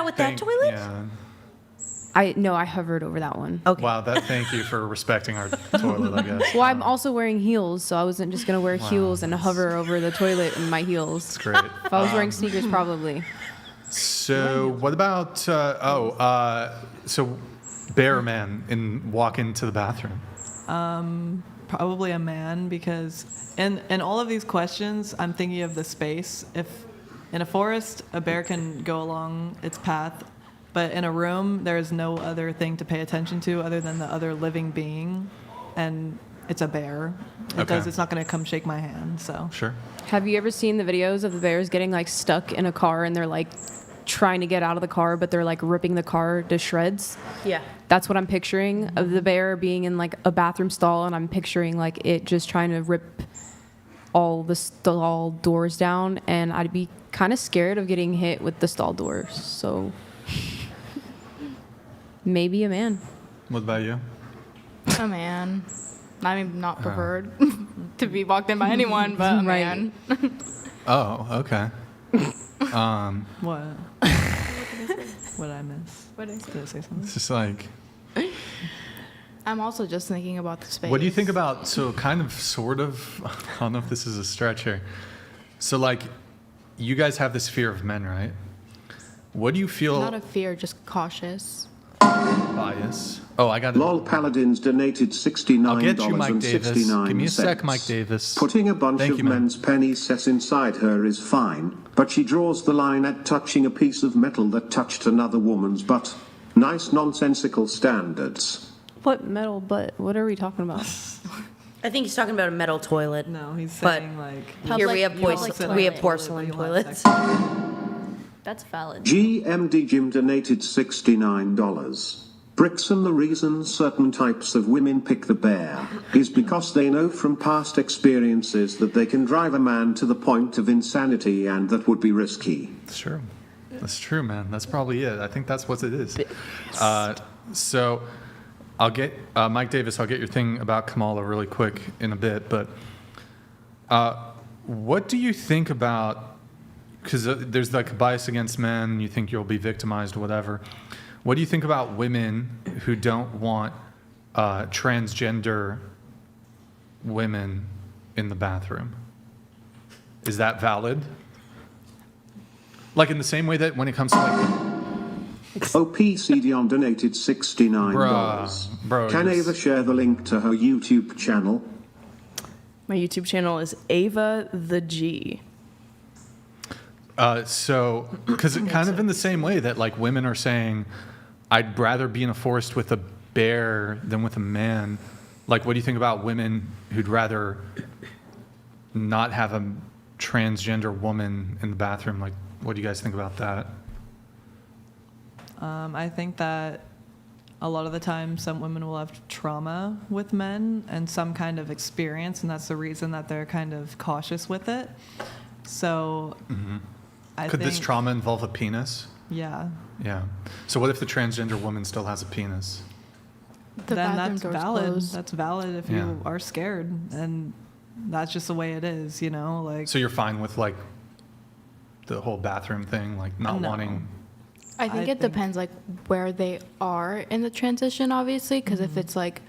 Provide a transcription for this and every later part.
with that toilet? Yeah. I hovered over that one. Okay. Wow, thank you for respecting our toilet, I guess. Well, I'm also wearing heels, so I wasn't just gonna wear heels and hover over the toilet in my heels. That's great. If I was wearing sneakers, probably. So what about, so bear man walk into the bathroom? Probably a man, because in all of these questions, I'm thinking of the space. If in a forest, a bear can go along its path, but in a room, there is no other thing to pay attention to other than the other living being, and it's a bear. It's not going to come shake my hand. So Sure. Have you ever seen the videos of the bears getting like stuck in a car and they're like trying to get out of the car, but they're like ripping the car to shreds? Yeah. That's what I'm picturing of the bear being in like a bathroom stall, and I'm picturing like it just trying to rip all the stall doors down, and I'd be kind of scared of getting hit with the stall doors. So maybe a man. What about you? A man. I mean, not preferred to be walked in by anyone, but a man. Oh, okay. what? What did I miss? Did I say something? It's just like, I'm also just thinking about the space. what do you think about, so kind of, sort of, I don't know if this is a stretch here. So like, you guys have this fear of men, right? What do you feel? Not a fear, just cautious. Bias. Oh, I got it. LOL Paladins donated $69.69. I'll get you, Mike Davis. Give me a sec, Mike Davis. Putting a bunch Thank of you, man. men's penny sets inside her is fine, but she draws the line at touching a piece of metal that touched another woman's butt. Nice nonsensical standards. What metal butt? What are we talking about? I think he's talking about a metal toilet. No, he's But saying like Here we have Public porcelain toilet. toilets. That's valid. GMD Jim donated $69. Brixham, the reason certain types of women pick the bear is because they know from past experiences that they can drive a man to the point of insanity, and that would be risky. That's true. That's true, man. That's probably it. I think that's what it is. So I'll get, Mike Davis, I'll get your thing about Kamala really quick in a bit, but what do you think about, because there's like a bias against men, you think you'll be victimized, whatever. What do you think about women who don't want transgender women in the bathroom? Is that valid? Like in the same way that when it comes to like... OPCDon donated $69. Bro, Can Ava share the link to her YouTube channel? My YouTube channel is Ava the G. So, because kind of in the same way that like women are saying, I'd rather be in a forest with a bear than with a man. Like, what do you think about women who'd rather not have a transgender woman in the bathroom? Like, what do you guys think about that? I think that a lot of the time some women will have trauma with men and some kind of experience, and that's the reason that they're kind of cautious with it. So Could this trauma involve a penis? Yeah. Yeah. So what if the transgender woman still has a penis? The then bathroom that's door's valid. closed. That's valid if you are scared, and that's just the way it is, you know. Like. So you're fine with like the whole bathroom thing, like not No. wanting. I think it depends, like, where they are in the transition, obviously, because if it's, like,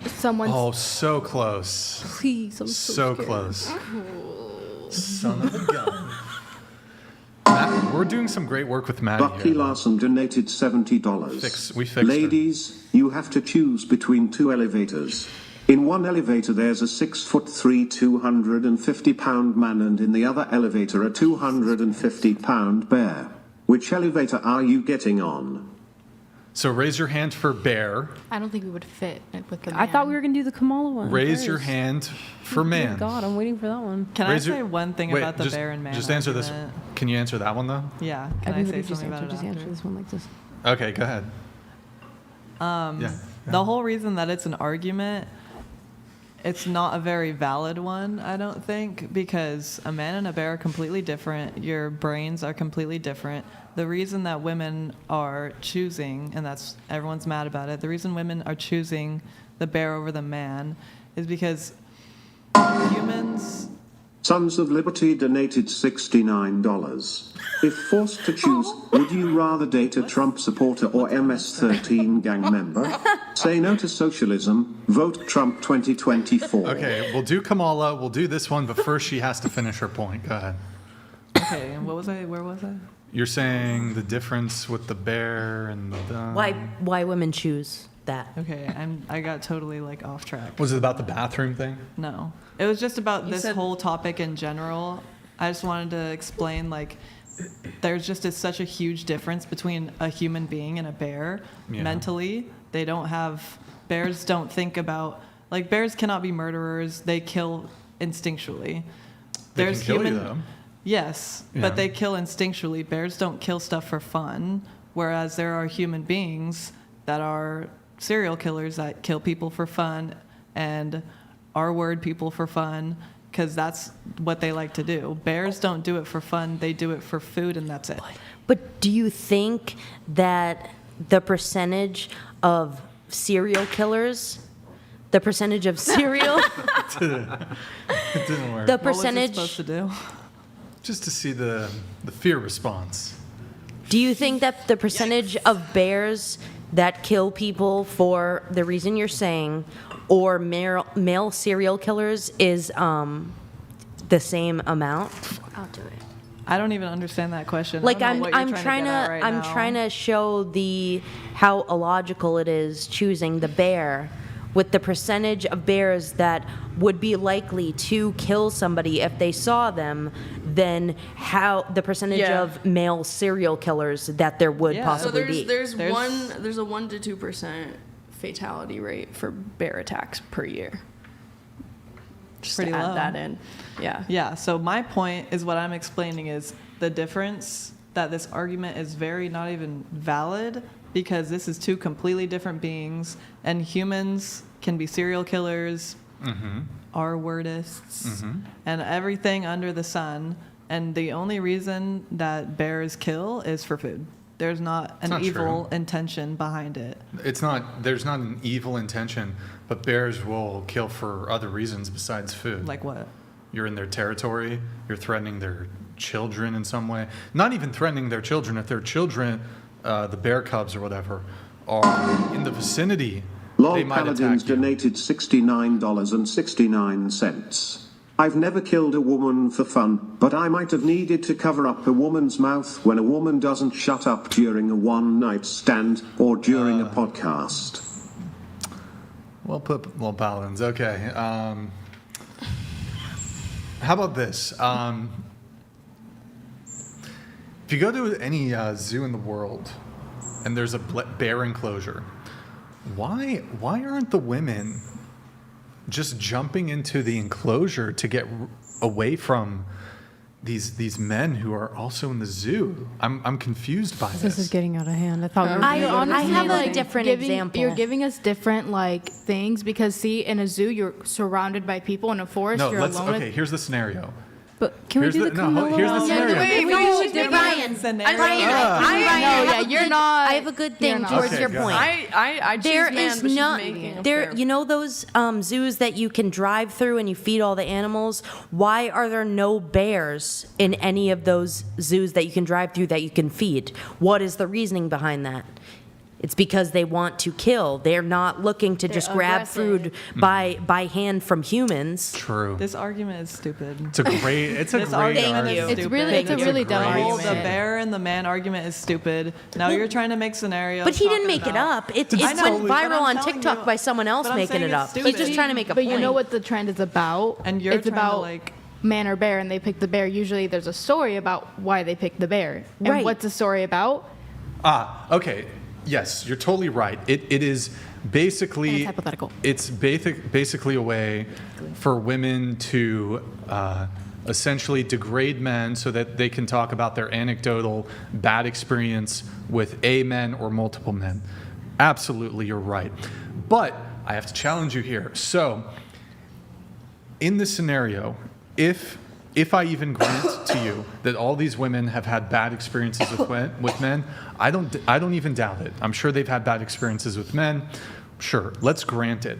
someone's... Oh, so close. Please, I'm so scared. close. Son of a gun. Matt, we're doing some great work with Maddie Bucky here. Larson donated $70. We fixed her. Ladies, you have to choose between two elevators. In one elevator there's a 6'3", 250-pound man, and in the other elevator a 250-pound bear. Which elevator are you getting on? So raise your hand for bear. I don't think we would fit with the man. I thought we were gonna do the Kamala one. Raise your first. hand for Oh man. my God, I'm waiting for that one. Can Raise I your- say one thing Wait, about the just- bear and man? Just answer this. argument? Can you answer that one though? Yeah. Can Everybody I say just something about answer, it just after? answer this one like this. Okay, go ahead. Yeah. The whole reason that it's an argument, it's not a very valid one, I don't think, because a man and a bear are completely different. Your brains are completely different. The reason that women are choosing, and that's everyone's mad about it, the reason women are choosing the bear over the man is because humans Sons of Liberty donated $69. If forced to choose, would you rather date a Trump supporter or MS-13 gang member? Say no to socialism. Vote Trump 2024. Okay, we'll do Kamala. We'll do this one, but first she has to finish her point. Go ahead. Okay, and where was I? You're saying the difference with the bear and the... Why women choose that? Okay, I got totally like off track. Was it about the bathroom thing? No, it was just about this said- whole topic in general. I just wanted to explain like there's just such a huge difference between a human being and a bear. Yeah. Mentally, bears don't think about, like, bears cannot be murderers. They kill instinctually. They can kill you, though. Yes, Yeah. but they kill instinctually. Bears don't kill stuff for fun, whereas there are human beings that are serial killers that kill people for fun and R-word people for fun, because that's what they like to do. Bears don't do it for fun. They do it for food, and that's it. But do you think that the percentage of serial killers, the percentage of serial, It didn't work. the What was it percentage, supposed to do? Just to see the fear response. do you think that the percentage of bears that kill people for the reason you're saying, or male serial killers is the same amount? I'll do it. I don't even understand that question. Like I don't know what I'm you're trying get at to right I'm now. trying to show how illogical it is choosing the bear with the percentage of bears that would be likely to kill somebody if they saw them than how the percentage Yeah. of male serial killers that there would Yeah. So possibly be. there's a 1 to 2% fatality rate for bear attacks per year. Just Pretty to add low. that in. Yeah. Yeah, so my point is what I'm explaining is the difference that this argument is very not even valid, because this is two completely different beings, and humans can be serial killers, R-wordists, and everything under the sun, and the only reason that bears kill is for food. There's not an not evil true. intention behind it. There's not an evil intention, but bears will kill for other reasons besides food. Like what? You're in their territory, you're threatening their children in some way. Not even threatening their children. If their children, the bear cubs or whatever, are in the vicinity, they Lol might Paladins attack you. donated $69.69. I've never killed a woman for fun, but I might have needed to cover up a woman's mouth when a woman doesn't shut up during a one-night stand or during a podcast. Well put, Lol Paladins. Okay. How about this? If you go to any zoo in the world and there's a bear enclosure, why aren't the women just jumping into the enclosure to get away from these men who are also in the zoo? I'm confused by this. This is getting out of hand. I thought we were I gonna go to have the- a different giving, example. You're giving us different like things because see, in a zoo you're surrounded by people. In a forest No, you're alone. okay, here's the scenario. But can Here's we do the- the no, Camilla here's the one? scenario. Wait, no, she's making Ryan, scenario. Ryan, No, yeah, you're not. I have a good thing you're not. towards Okay, your go point. I choose There man, is but she's not making a there. fair- You know those zoos that you can drive through and you feed all the animals. Why are there no bears in any of those zoos that you can drive through that you can feed? What is the reasoning behind that? It's because they want to kill. They're not looking to They're just grab aggressive. food by hand from humans. True. This argument is stupid. It's a great This argument. argument is It's stupid. really- it's a really dumb The whole- argument. The bear and the man argument is stupid. Now you're trying to make scenarios. But he didn't talking make it about- up. It I went know, but viral I'm on telling TikTok you- by someone else but I'm making saying it it's up. He's stupid. just trying to make a But point. you know what the trend is about? And you're it's trying to, about like- man or bear, and they pick the bear. Usually, there's a story about why they picked the bear. And Right. what's the story about? Okay. Yes, you're totally right. It is basically And it's hypothetical. It's basically a way for women to essentially degrade men so that they can talk about their anecdotal bad experience with a men or multiple men. Absolutely, you're right. But I have to challenge you here. So, in this scenario, if I even grant to you that all these women have had bad experiences with men, I don't even doubt it. I'm sure they've had bad experiences with men. Sure, let's grant it.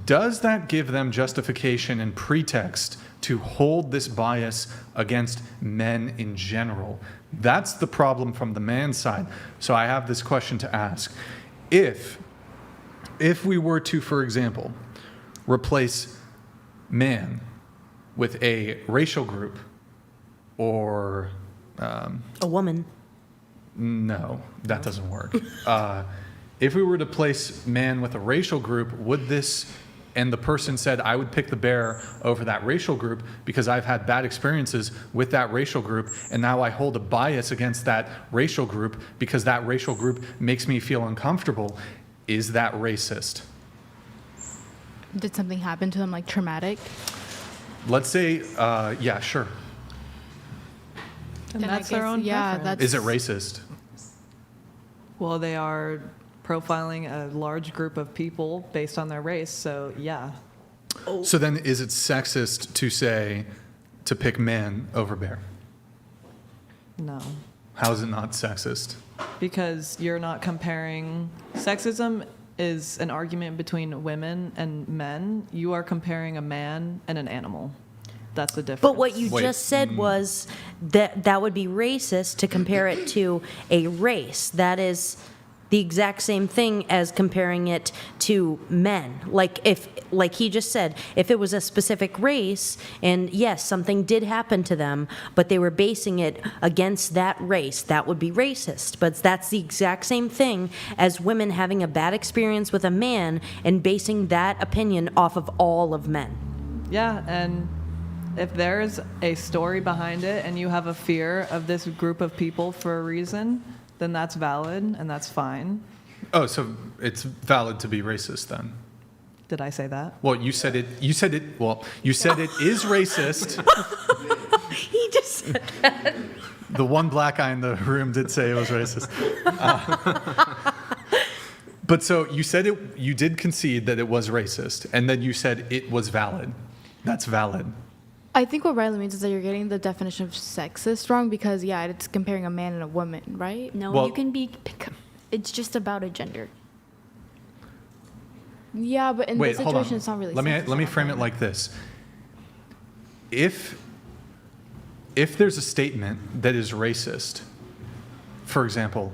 does that give them justification and pretext to hold this bias against men in general? That's the problem from the man's side. So I have this question to ask. If we were to, for example, replace man with a racial group or A woman. no, that doesn't work. If we were to place man with a racial group, would this, and the person said, I would pick the bear over that racial group because I've had bad experiences with that racial group, and now I hold a bias against that racial group because that racial group makes me feel uncomfortable. Is that racist? Did something happen to them, like traumatic? Let's say, yeah, sure. And Then I that's their guess, own yeah, preference. Is it racist? Well, they are profiling a large group of people based on their race, so yeah. So then is it sexist to say, to pick man over bear? No. How is it not sexist? Because you're not comparing. Sexism is an argument between women and men. You are comparing a man and an animal. That's the difference. But what you Wait, just said was that would be racist to compare it to a race. That is the exact same thing as comparing it to men. Like he just said, if it was a specific race and yes, something did happen to them, but they were basing it against that race, that would be racist. But that's the exact same thing as women having a bad experience with a man and basing that opinion off of all of men. Yeah, and if there's a story behind it and you have a fear of this group of people for a reason, then that's valid and that's fine. Oh, so it's valid to be racist then? Did I say that? Well, you said it is racist. He just said that. The one black guy in the room did say it was racist. But so you said you did concede that it was racist, and then you said it was valid. That's valid. I think what Riley means is that you're getting the definition of sexist wrong because, yeah, it's comparing a man and a woman, right? No, Well- you can be. It's just about a gender. Yeah, but in Wait, this hold on. situation, it's not really Let sexist. me frame it like this. If there's a statement that is racist, for example,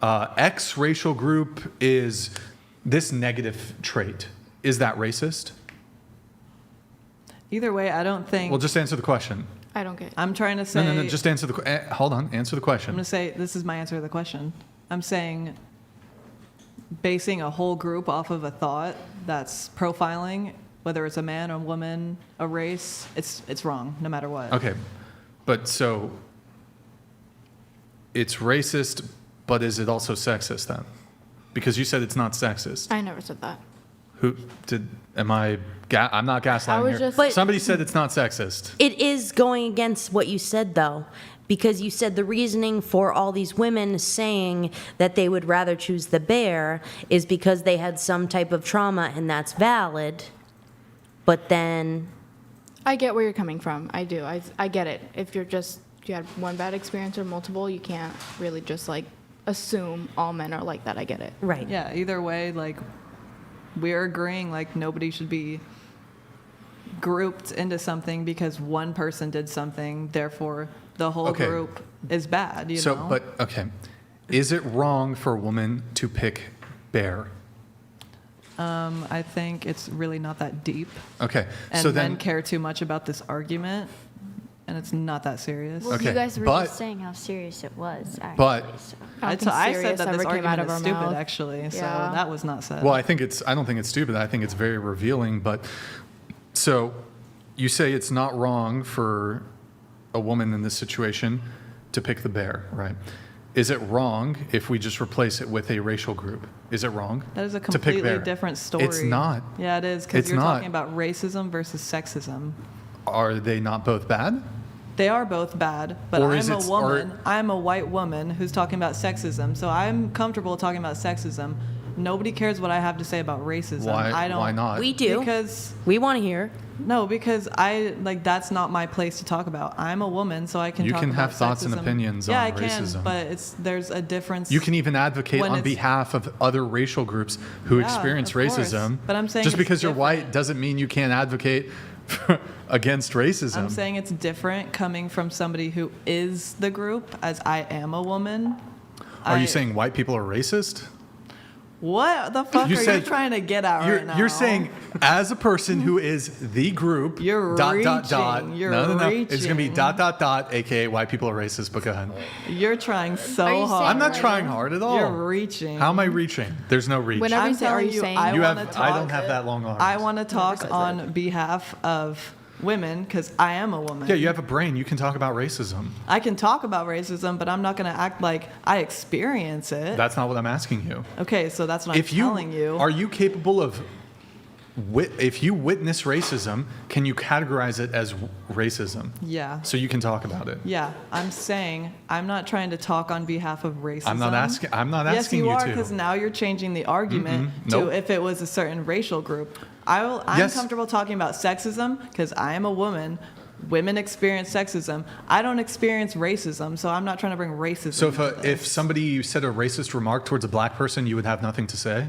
X racial group is this negative trait, is that racist? Either way, I don't think. Well, just answer the question. I don't get it. I'm trying to say. No, just answer the hold on, answer the I'm question. going to say this is my answer to the question. I'm saying basing a whole group off of a thought that's profiling, whether it's a man or woman, a race, it's wrong no matter what. Okay, but so it's racist, but is it also sexist then? Because you said it's not sexist. I never said that. Who did? Am I? I'm not gaslighting I was here. just- But- Somebody said it's not sexist. It is going against what you said, though, because you said the reasoning for all these women saying that they would rather choose the bear is because they had some type of trauma, and that's valid. But then, I get where you're coming from. I do. I get it. If you had one bad experience or multiple, you can't really just like assume all men are like that. I get it. right. Yeah, either way, like we're agreeing like nobody should be grouped into something because one person did something, therefore the whole Okay. group is bad, you So, know? but okay, is it wrong for a woman to pick bear? I think it's really not that deep. Okay, And so men then care too much about this argument, and it's not that serious. Well, Okay, you guys were but- just saying how serious it was. Actually, But- so. I don't think I serious said that this ever came out argument of is our stupid, mouth. actually, so Yeah. that was not said. well, I don't think it's stupid. I think it's very revealing. But so you say it's not wrong for a woman in this situation to pick the bear, right? Is it wrong if we just replace it with a racial group? Is it wrong? That is a to pick completely bear? different story. It's not. Yeah, it is, It's because you're not. talking about racism versus sexism. Are they not both bad? They are both bad, but Or is I'm a it- woman. or- I'm a white woman who's talking about sexism, so I'm comfortable talking about sexism. Nobody cares what I have to say about racism. Why? I don't. Why not? We do. Because We want to hear. No, because that's not my place to talk about. I'm a woman, so I can. You talk can about have thoughts and sexism. opinions yeah, on I can, racism. but there's a difference. You can even advocate when on it's- behalf of other racial groups who Yeah, experience of course. racism. But I'm saying just it's because you're different. white doesn't mean you can't advocate against racism. I'm saying it's different coming from somebody who is the group, as I am a woman. Are you saying white people are racist? What the fuck You are said- you trying to get at right now? You're saying, as a person who is the group, You're dot, reaching. dot, dot. You're no. It's going to be reaching. dot, dot, dot, aka white people are racist, but go ahead. You're trying so Are you hard. I'm not like- trying hard at all. You're reaching. How am I reaching? There's no reach. Whenever I'm you say, are telling you you, saying? I you wanna have, talk- I don't have that long arms. I want to talk says on behalf of women because I am a woman. Yeah, you have a brain. You can talk about racism. I can talk about racism, but I'm not going to act like I experience it. That's not what I'm asking you. Okay, so that's what If I'm telling you. Are you capable of, if you witness racism, can you categorize it as racism? Yeah. So you can talk about it. Yeah, I'm saying I'm not trying to talk on behalf of racism. I'm not asking Yes, you you are, to. because now you're changing the argument Nope. to if it was a certain racial group. I'm Yes. comfortable talking about sexism because I am a woman. Women experience sexism. I don't experience racism, so I'm not trying to bring racism. So into if this. somebody said a racist remark towards a black person, you would have nothing to say?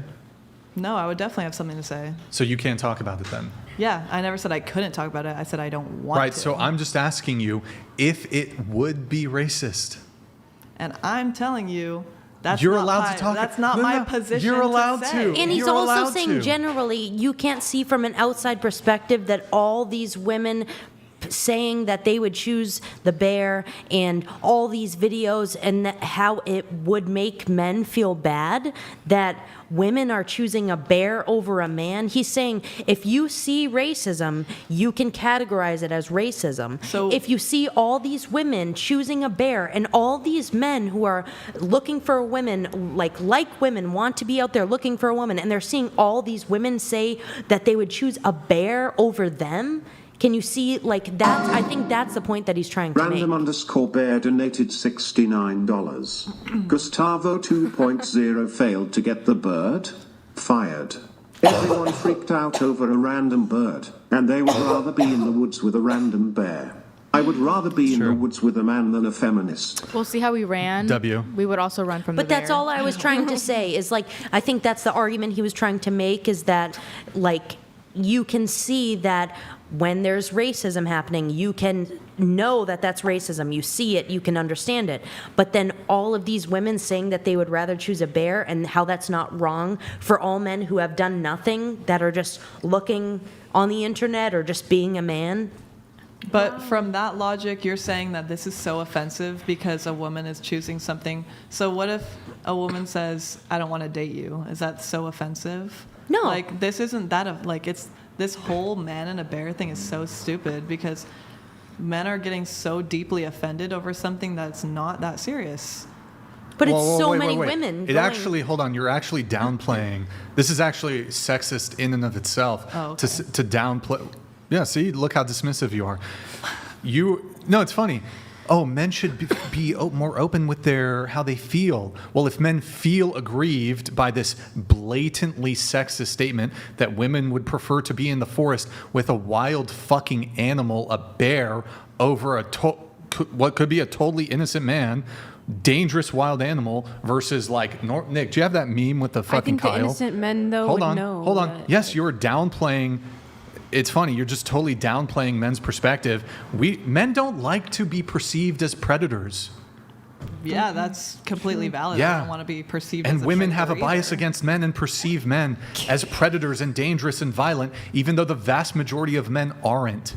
No, I would definitely have something to say. So you can't talk about it then? Yeah, I never said I couldn't talk about it. I said I don't want Right, to. so I'm just asking you if it would be racist. And I'm telling you, that's You're not allowed my, to talk. That's not No, my no, position. you're allowed to. to. Say. And he's You're also allowed saying to. generally, you can't see from an outside perspective that all these women saying that they would choose the bear and all these videos and how it would make men feel bad that women are choosing a bear over a man. He's saying if you see racism, you can categorize it as racism. So- if you see all these women choosing a bear and all these men who are looking for women, like women, want to be out there looking for a woman, and they're seeing all these women say that they would choose a bear over them, can you see, that's, I think that's the point that he's trying to make. Random_bear donated $69. Gustavo 2.0 failed to get the bird. Fired. Everyone freaked out over a random bird, and they would rather be in the woods with a random bear. I would rather be in the woods with a man than a feminist. We'll see how we ran. W. We would also run from But the that's bear. all I was trying to say is I think that's the argument he was trying to make is that you can see that when there's racism happening, you can know that that's racism. You see it, you can understand it. But then all of these women saying that they would rather choose a bear and how that's not wrong for all men who have done nothing, that are just looking on the internet or just being a man. But from that logic, you're saying that this is so offensive because a woman is choosing something. So what if a woman says, "I don't want to date you"? Is that so offensive? No. This isn't that it's this whole man and a bear thing is so stupid because men are getting so deeply offended over something that's not that serious. But it's Whoa, so wait, many wait. women. It actually, hold on, you're actually downplaying. This is actually sexist in and of itself. Oh, okay. To downplay. Yeah, see, look how dismissive you are. No, it's funny. Oh, men should be more open with how they feel. Well, if men feel aggrieved by this blatantly sexist statement that women would prefer to be in the forest with a wild fucking animal, a bear, over what could be a totally innocent man, dangerous wild animal versus Nick, do you have that meme with the fucking I think Kyle? the innocent men, though, Hold would on, know. hold on. that- Yes, you're downplaying. It's funny. You're just totally downplaying men's perspective. Men don't like to be perceived as predators. Yeah, that's completely valid. Yeah. I don't want to be perceived And as a women have a predator bias either. against men and perceive men as predators and dangerous and violent, even though the vast majority of men aren't.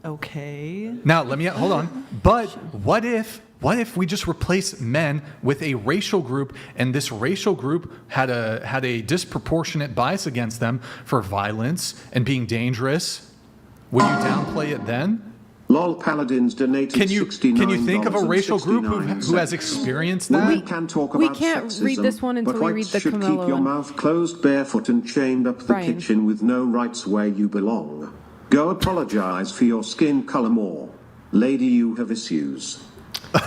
Okay. Now, hold on. But what if we just replace men with a racial group, and this racial group had a disproportionate bias against them for violence and being dangerous? Would you downplay it then? Lol Paladins donated Can you $69 think of a racial group who has 69 experienced Women that? can talk we about can't sexism, read this one until but we whites read the should keep Camilla your one. mouth closed, barefoot, and chained up the Brian. kitchen with no rights where you belong. Go apologize for your skin color more. Lady, you have issues.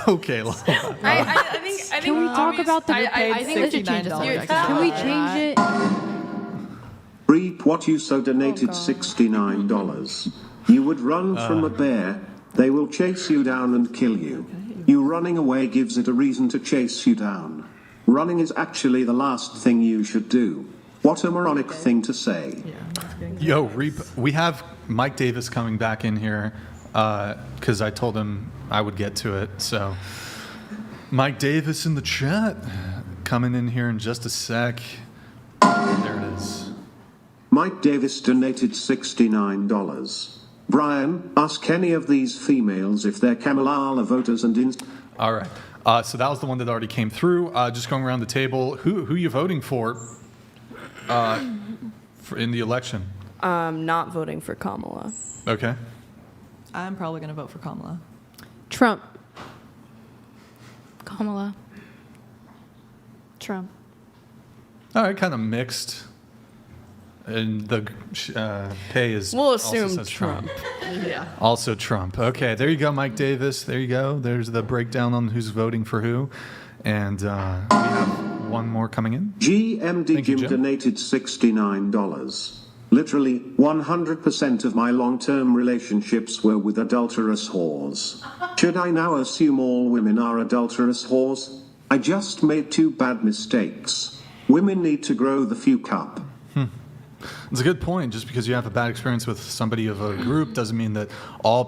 Okay. I think Can we talk about the I think we should change the subject. Can we change it? Reap what you so donated $69. You would run from a bear. They will chase you down and kill you. You running away gives it a reason to chase you down. Running is actually the last thing you should do. What a moronic thing to say. Yo, Reap, we have Mike Davis coming back in here because I told him I would get to it. So, Mike Davis in the chat, coming in here in just a sec. There it is. Mike Davis donated $69. Brian, ask any of these females if they're Kamala voters and All right. So that was the one that already came through. Just going around the table, who you voting for in the election? Not voting for Kamala. Okay. I'm probably going to vote for Kamala. Trump. Kamala. Trump. All right, kind of mixed. And the pay is We'll also assume says Trump. Yeah. Also Trump. Okay, there you go, Mike Davis. There you go. There's the breakdown on who's voting for who. And we have one more coming in. GMD Thank you, Jim Jim. donated $69. Literally, 100% of my long-term relationships were with adulterous whores. Should I now assume all women are adulterous whores? I just made 2 bad mistakes. Women need to grow the few cup. It's a good point. Just because you have a bad experience with somebody of a group doesn't mean that all